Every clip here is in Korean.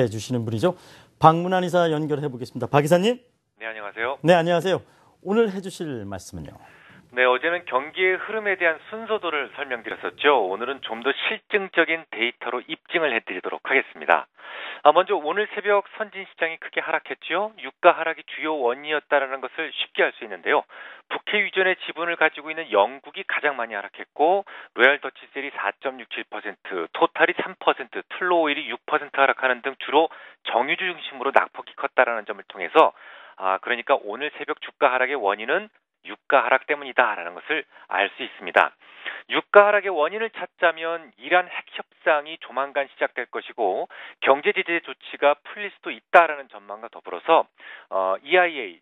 해주시는 분이죠. 박문환 이사 연결해 보겠습니다. 박 이사님. 네, 안녕하세요. 네, 안녕하세요. 오늘 해주실 말씀은요. 네, 어제는 경기의 흐름에 대한 순서도를 설명드렸었죠. 오늘은 좀 더 실증적인 데이터로 입증을 해드리도록 하겠습니다. 먼저 오늘 새벽 선진시장이 크게 하락했죠. 유가 하락이 주요 원인이었다는 것을 쉽게 알 수 있는데요. 북해 유전의 지분을 가지고 있는 영국이 가장 많이 하락했고, 로얄 더치셀이 4.67%, 토탈이 3%, 툴로오일이 6% 하락하는 등 주로 정유주 중심으로 낙폭이 컸다라는 점을 통해서 그러니까 오늘 새벽 주가 하락의 원인은 유가 하락 때문이다라는 것을 알 수 있습니다. 유가 하락의 원인을 찾자면 이란 핵 협상이 조만간 시작될 것이고 경제 제재 조치가 풀릴 수도 있다라는 전망과 더불어서 EIA의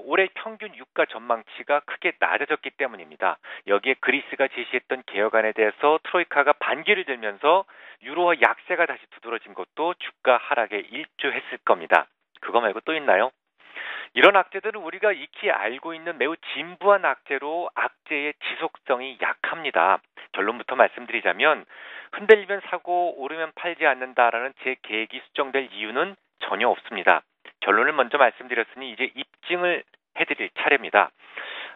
올해 평균 유가 전망치가 크게 낮아졌기 때문입니다. 여기에 그리스가 제시했던 개혁안에 대해서 트로이카가 반기를 들면서 유로화 약세가 다시 두드러진 것도 주가 하락에 일조했을 겁니다. 그거 말고 또 있나요? 이런 악재들은 우리가 익히 알고 있는 매우 진부한 악재로 악재의 지속성이 약합니다. 결론부터 말씀드리자면 흔들리면 사고 오르면 팔지 않는다라는 제 계획이 수정될 이유는 전혀 없습니다. 결론을 먼저 말씀드렸으니 이제 입증을 해드릴 차례입니다.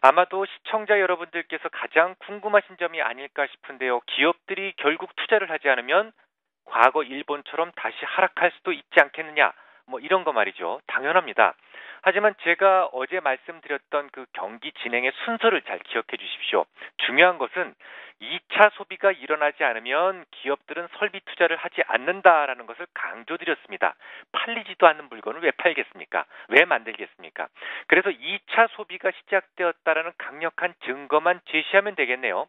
아마도 시청자 여러분들께서 가장 궁금하신 점이 아닐까 싶은데요. 기업들이 결국 투자를 하지 않으면 과거 일본처럼 다시 하락할 수도 있지 않겠느냐, 이런 거 말이죠. 당연합니다. 하지만 제가 어제 말씀드렸던 그 경기 진행의 순서를 잘 기억해 주십시오. 중요한 것은 2차 소비가 일어나지 않으면 기업들은 설비 투자를 하지 않는다라는 것을 강조드렸습니다. 팔리지도 않는 물건을 왜 팔겠습니까? 왜 만들겠습니까? 그래서 2차 소비가 시작되었다라는 강력한 증거만 제시하면 되겠네요.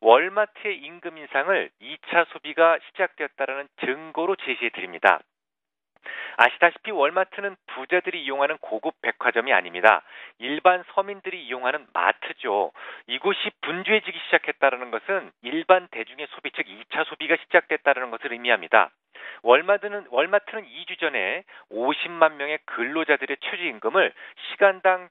월마트의 임금 인상을 2차 소비가 시작되었다라는 증거로 제시해 드립니다. 아시다시피 월마트는 부자들이 이용하는 고급 백화점이 아닙니다. 일반 서민들이 이용하는 마트죠. 이곳이 분주해지기 시작했다는 것은 일반 대중의 소비, 즉 2차 소비가 시작됐다는 것을 의미합니다. 월마트는 2주 전에 50만 명의 근로자들의 최저임금을 시간당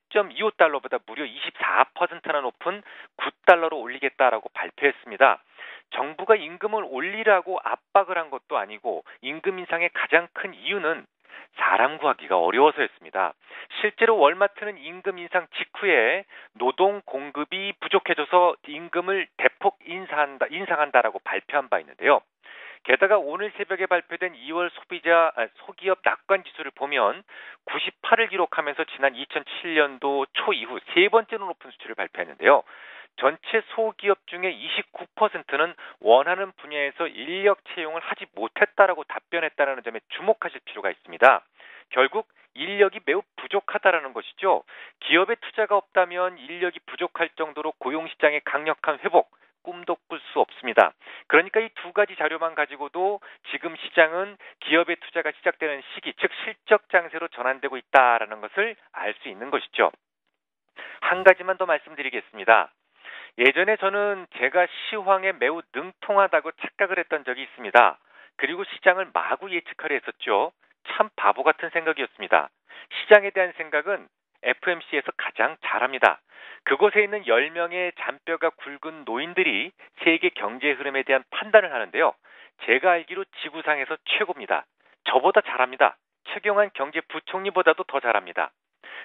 7.25달러보다 무려 24%나 높은 9달러로 올리겠다라고 발표했습니다. 정부가 임금을 올리라고 압박을 한 것도 아니고 임금 인상의 가장 큰 이유는 사람 구하기가 어려워서였습니다. 실제로 월마트는 임금 인상 직후에 노동 공급이 부족해져서 임금을 대폭 인상한다라고 발표한 바 있는데요. 게다가 오늘 새벽에 발표된 2월 소기업 낙관 지수를 보면 98을 기록하면서 지난 2007년도 초 이후 세 번째로 높은 수치를 발표했는데요. 전체 소기업 중에 29%는 원하는 분야에서 인력 채용을 하지 못했다라고 답변했다는 점에 주목하실 필요가 있습니다. 결국 인력이 매우 부족하다라는 것이죠. 기업의 투자가 없다면 인력이 부족할 정도로 고용시장의 강력한 회복, 꿈도 꿀 수 없습니다. 그러니까 이 두 가지 자료만 가지고도 지금 시장은 기업의 투자가 시작되는 시기, 즉 실적 장세로 전환되고 있다라는 것을 알 수 있는 것이죠. 한 가지만 더 말씀드리겠습니다. 예전에 저는 제가 시황에 매우 능통하다고 착각을 했던 적이 있습니다. 그리고 시장을 마구 예측하려 했었죠. 참 바보 같은 생각이었습니다. 시장에 대한 생각은 FMC에서 가장 잘합니다. 그곳에 있는 10명의 잔뼈가 굵은 노인들이 세계 경제 흐름에 대한 판단을 하는데요. 제가 알기로 지구상에서 최고입니다. 저보다 잘합니다. 최경환 경제부총리보다도 더 잘합니다.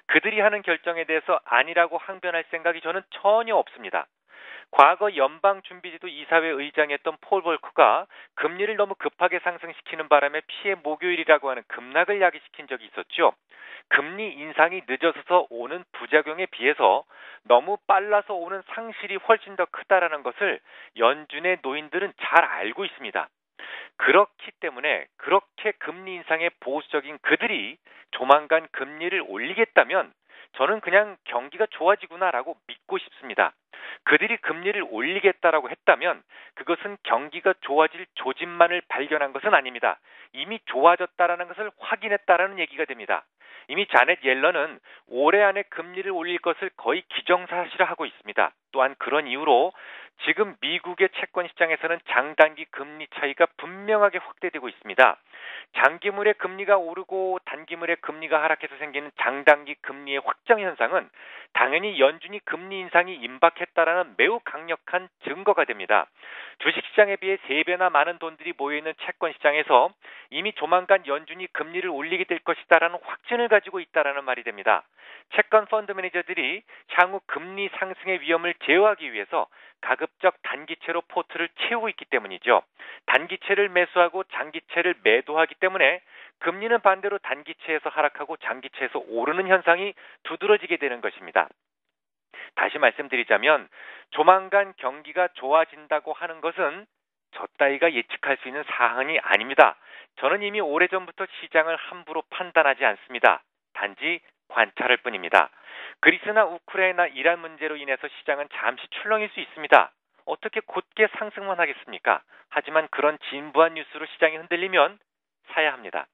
그들이 하는 결정에 대해서 아니라고 항변할 생각이 저는 전혀 없습니다. 과거 연방준비제도 이사회 의장이었던 폴 볼커가 금리를 너무 급하게 상승시키는 바람에 피해 목요일이라고 하는 급락을 야기시킨 적이 있었죠. 금리 인상이 늦어서 오는 부작용에 비해서 너무 빨라서 오는 상실이 훨씬 더 크다라는 것을 연준의 노인들은 잘 알고 있습니다. 그렇기 때문에 그렇게 금리 인상에 보수적인 그들이 조만간 금리를 올리겠다면 저는 그냥 경기가 좋아지구나라고 믿고 싶습니다. 그들이 금리를 올리겠다라고 했다면 그것은 경기가 좋아질 조짐만을 발견한 것은 아닙니다. 이미 좋아졌다라는 것을 확인했다라는 얘기가 됩니다. 이미 자넷 옐런은 올해 안에 금리를 올릴 것을 거의 기정사실화하고 있습니다. 또한 그런 이유로 지금 미국의 채권 시장에서는 장단기 금리 차이가 분명하게 확대되고 있습니다. 장기물의 금리가 오르고 단기물의 금리가 하락해서 생기는 장단기 금리의 확정 현상은 당연히 연준이 금리 인상이 임박했다라는 매우 강력한 증거가 됩니다. 주식시장에 비해 3배나 많은 돈들이 모여있는 채권시장에서 이미 조만간 연준이 금리를 올리게 될 것이다라는 확신을 가지고 있다라는 말이 됩니다. 채권 펀드 매니저들이 향후 금리 상승의 위험을 제어하기 위해서 가급적 단기채로 포트를 채우고 있기 때문이죠. 단기채를 매수하고 장기채를 매도하기 때문에 금리는 반대로 단기채에서 하락하고 장기채에서 오르는 현상이 두드러지게 되는 것입니다. 다시 말씀드리자면 조만간 경기가 좋아진다고 하는 것은 저 따위가 예측할 수 있는 사항이 아닙니다. 저는 이미 오래전부터 시장을 함부로 판단하지 않습니다. 단지 관찰할 뿐입니다. 그리스나 우크라이나 이란 문제로 인해서 시장은 잠시 출렁일 수 있습니다. 어떻게 곧게 상승만 하겠습니까? 하지만 그런 진부한 뉴스로 시장이 흔들리면 사야 합니다.